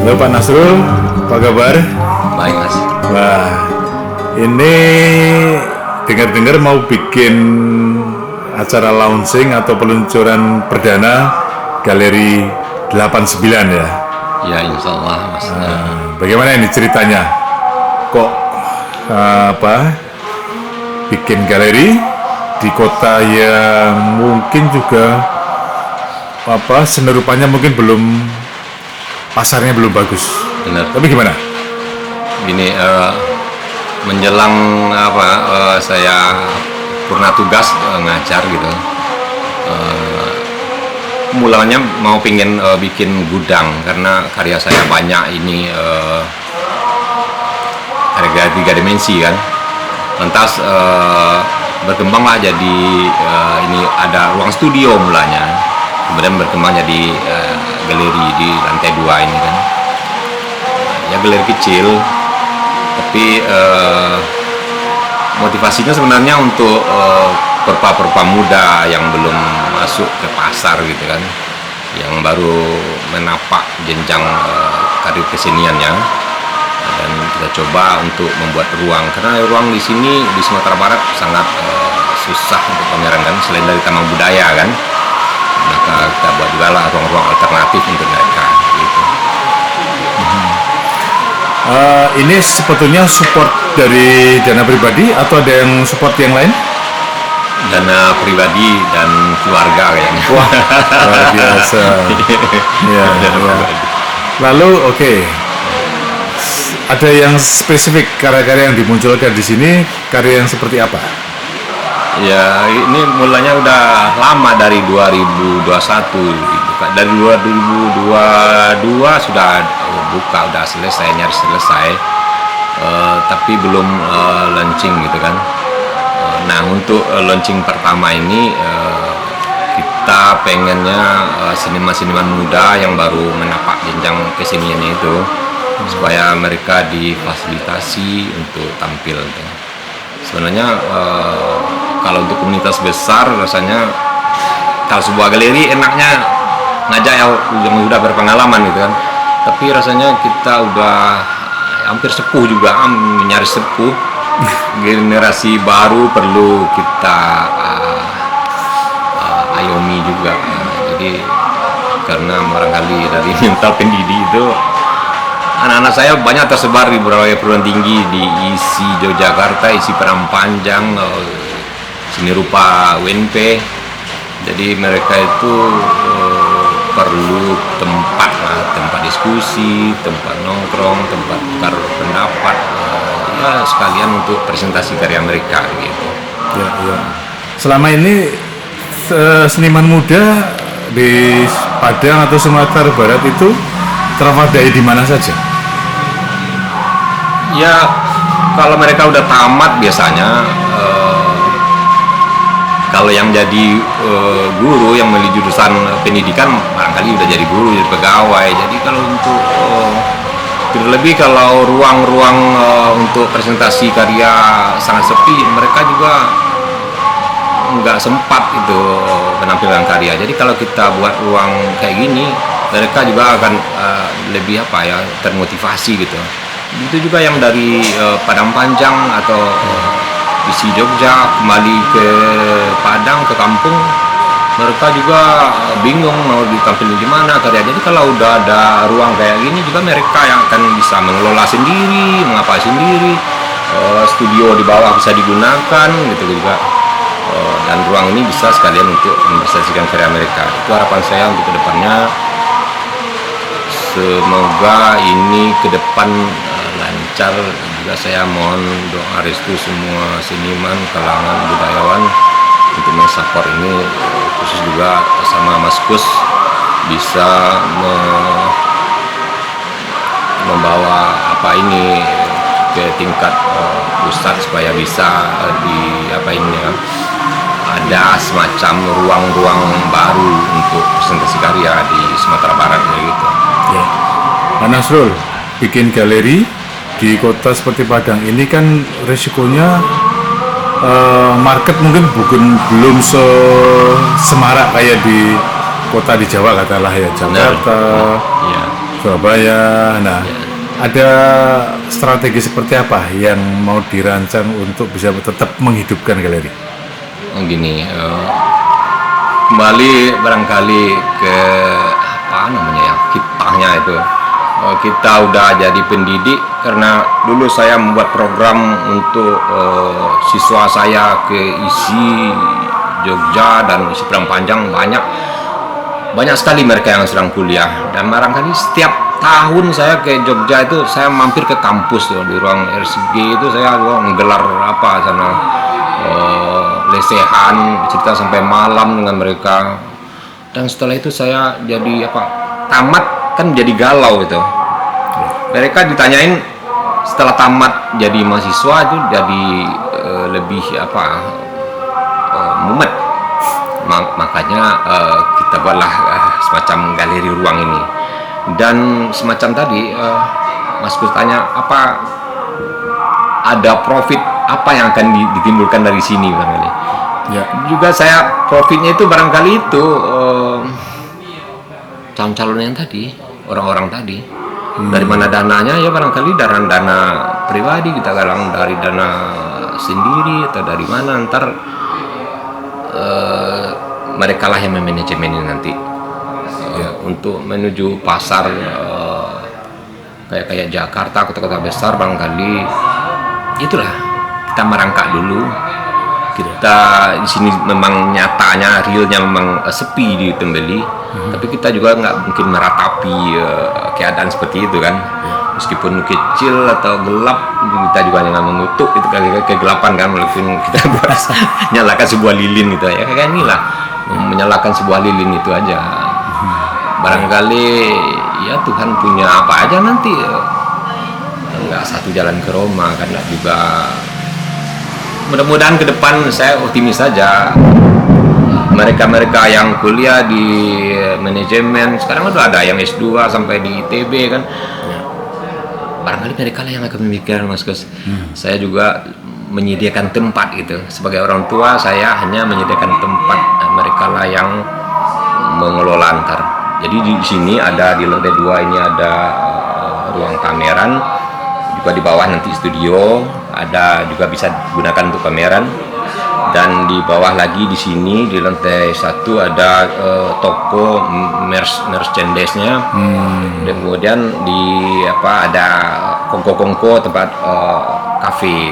Halo Pak Nasrul, apa kabar? Baik Mas. Wah, ini dengar-dengar mau bikin acara launching atau peluncuran perdana Galeri 89 ya? Ya insya Allah Mas. Bagaimana ini ceritanya? Kok bikin galeri di kota yang mungkin juga senerupannya mungkin belum, pasarnya belum bagus. Benar. Tapi gimana? Ini menjelang saya purna tugas ngajar gitu. Mulanya mau pingin bikin gudang karena karya saya banyak ini harga 3 dimensi kan. Lantas berkembanglah jadi ini ada ruang studio mulanya. Kemudian berkembang jadi galeri di lantai 2 ini kan. Ya galeri kecil, tapi motivasinya sebenarnya untuk perpa-perpa muda yang belum masuk ke pasar gitu kan, yang baru menapak jenjang karir keseniannya, dan kita coba untuk membuat ruang karena ruang di sini di Sumatera Barat sangat susah untuk pameran kan, selain dari taman budaya kan, maka kita buat juga lah ruang-ruang alternatif untuk mereka gitu. Ini sebetulnya support dari dana pribadi atau ada yang support yang lain? Dana pribadi dan keluarga kayaknya. Wah, luar biasa. Ya, ya. Lalu ada yang spesifik karya-karya yang dimunculkan di sini, karya yang seperti apa? Ya, ini mulanya udah lama dari 2021 gitu. Dari 2022 sudah buka, udah selesai, nyaris selesai. Tapi belum launching gitu kan. Nah, untuk launching pertama ini kita pengennya seniman-seniman muda yang baru menapak jenjang keseniannya itu supaya mereka difasilitasi untuk tampil. Sebenarnya kalau untuk komunitas besar rasanya kalau sebuah galeri enaknya ngajak yang udah berpengalaman gitu kan. Tapi rasanya kita udah hampir sepuh juga, nyaris sepuh. Generasi baru perlu kita ayomi juga. Jadi karena barangkali dari mental pendidik itu anak-anak saya banyak tersebar di berbagai perguruan tinggi di ISI Yogyakarta, ISI Padang Panjang, seni rupa UNP. Jadi mereka itu perlu tempat diskusi, tempat nongkrong, tempat tukar pendapat, ya sekalian untuk presentasi karya mereka gitu. Ya, ya. Selama ini seniman muda di Padang atau Sumatera Barat itu terwadai di mana saja? Ya, kalau mereka udah tamat biasanya, kalau yang jadi guru yang memilih jurusan pendidikan barangkali udah jadi guru, jadi pegawai. Jadi kalau untuk terlebih kalau ruang-ruang untuk presentasi karya sangat sepi, mereka juga nggak sempat itu penampilan karya. Jadi kalau kita buat ruang kayak gini, mereka juga akan lebih termotivasi gitu. Itu juga yang dari Padang Panjang atau isi Jogja kembali ke Padang, ke kampung, mereka juga bingung mau ditampilin di mana karya. Jadi kalau udah ada ruang kayak gini juga mereka yang akan bisa mengelola sendiri, mengapa sendiri, studio di bawah bisa digunakan gitu juga, dan ruang ini bisa sekalian untuk mempresentasikan karya mereka. Itu harapan saya untuk kedepannya. Semoga ini ke depan lancar. Juga saya mohon doa restu semua seniman, kalangan budayawan untuk mensupport ini, khusus juga sama Mas Kus bisa membawa ini ke tingkat pusat supaya bisa ada semacam ruang-ruang baru untuk presentasi karya di Sumatera Barat gitu. Ya. Pak Nasrul, bikin galeri di kota seperti Padang ini kan resikonya market mungkin belum semarak kayak di kota di Jawa katalah ya, Jakarta, Surabaya. Nah, ada strategi seperti apa yang mau dirancang untuk bisa tetap menghidupkan galeri? Gini, kembali barangkali ke apa namanya ya, kitanya itu. Kita udah jadi pendidik karena dulu saya membuat program untuk siswa saya ke isi Jogja dan isi Padang Panjang, banyak sekali mereka yang sedang kuliah, dan barangkali setiap tahun saya ke Jogja itu saya mampir ke kampus tuh, di ruang RSG itu saya menggelar apa sana lesehan, cerita sampai malam dengan mereka. Dan setelah itu saya jadi apa, tamat kan jadi galau itu. Mereka ditanyain setelah tamat jadi mahasiswa itu jadi lebih apa, mumet. Makanya kita buatlah semacam galeri ruang ini. Dan semacam tadi Mas Gus tanya apa, ada profit apa yang akan ditimbulkan dari sini barangkali. Ya. Juga saya profitnya itu barangkali itu calon-calon yang tadi, orang-orang tadi. Dari mana dananya ya, barangkali dana pribadi kita galang, dari dana sendiri atau dari mana, ntar mereka lah yang memanajemen ini nanti untuk menuju pasar kayak Jakarta, kota-kota besar. Barangkali itulah kita merangkak dulu. Kita di sini memang nyatanya, realnya memang sepi di Tembeli, tapi kita juga nggak mungkin meratapi keadaan seperti itu kan. Meskipun kecil atau gelap, kita juga jangan mengutuk itu kegelapan kan, walaupun kita nyalakan sebuah lilin gitu ya, kayak inilah menyalakan sebuah lilin itu aja. Barangkali ya Tuhan punya apa aja nanti, nggak satu jalan ke Roma kan, nggak juga. Mudah-mudahan ke depan saya optimis saja. Mereka yang kuliah di manajemen sekarang udah ada yang S2 sampai di ITB kan. Barangkali mereka lah yang akan memikirkan, Mas Gus. Saya juga menyediakan tempat gitu. Sebagai orang tua saya hanya menyediakan tempat, mereka lah yang mengelola antar. Jadi di sini ada di lantai 2 ini ada ruang pameran, juga di bawah nanti studio, ada juga bisa digunakan untuk pameran. Dan di bawah lagi di sini di lantai 1 ada toko merchandise-nya. Kemudian di apa ada kongko-kongko, tempat kafe,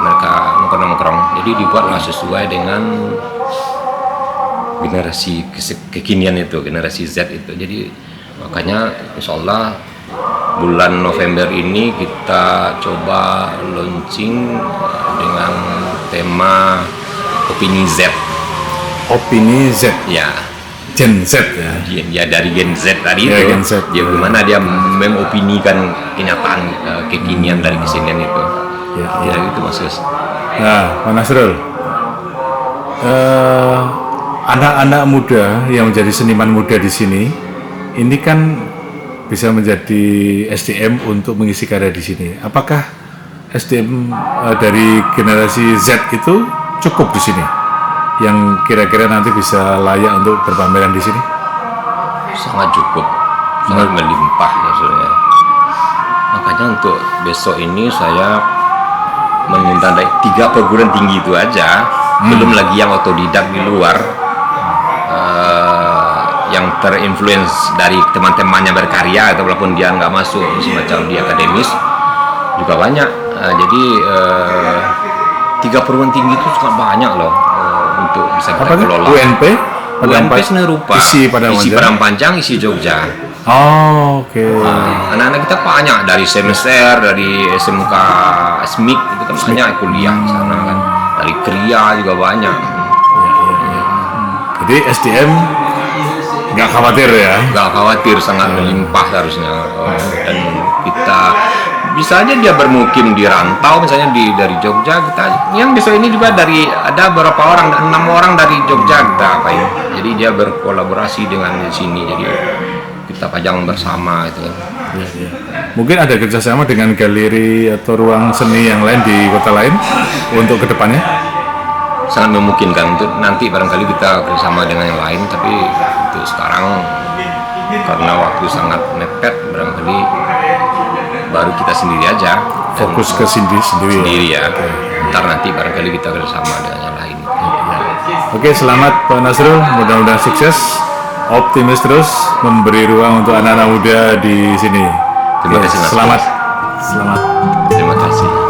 mereka nongkrong. Jadi dibuatlah sesuai dengan generasi kekinian itu, generasi Z itu. Jadi makanya insya Allah bulan November ini kita coba launching dengan tema opini Z. Opini Z. Ya. Gen Z ya. Ya dari Gen Z tadi ya, itu. Gen Z. Ya bagaimana dia mengopinikan kenyataan kekinian dari kesenian itu. Ya itu maksud. Nah, Pak Nasrul, anak-anak muda yang menjadi seniman muda di sini, ini kan bisa menjadi SDM untuk mengisi karya di sini. Apakah SDM dari generasi Z itu cukup di sini, yang kira-kira nanti bisa layak untuk berpameran di sini? Sangat cukup, sangat melimpah maksudnya. Makanya untuk besok ini saya mengundang 3 perguruan tinggi itu aja, belum lagi yang otodidak di luar, yang terinfluence dari teman-temannya berkarya, atau walaupun dia nggak masuk semacam di akademis juga banyak. Jadi 3 perguruan tinggi itu sangat banyak loh untuk bisa kita kelola. UNP seni rupa, isi Padang Panjang, isi Jogja. Oh, oke. Anak-anak kita banyak dari semester, dari SMK SMIK itu kan banyak kuliah di sana kan. Dari Kria juga banyak. Jadi SDM nggak khawatir ya? Nggak khawatir, sangat melimpah harusnya. Dan kita bisa aja dia bermukim di rantau, misalnya dari Jogja kita. Yang besok ini juga ada beberapa orang, 6 orang dari Jogja kita apain. Jadi dia berkolaborasi dengan di sini. Jadi kita pajang bersama itu. Ya. Mungkin ada kerjasama dengan galeri atau ruang seni yang lain di kota lain untuk kedepannya? Sangat memungkinkan untuk nanti barangkali kita bersama dengan yang lain, tapi untuk sekarang karena waktu sangat mepet, barangkali baru kita sendiri aja Fokus ke sendiri ya. ya. Ntar nanti barangkali kita bersama dengan yang lain. Oke, selamat Pak Nasrul, mudah-mudahan sukses, optimis terus, memberi ruang untuk anak-anak muda di sini. Terima kasih, Mas. Selamat. Terima kasih.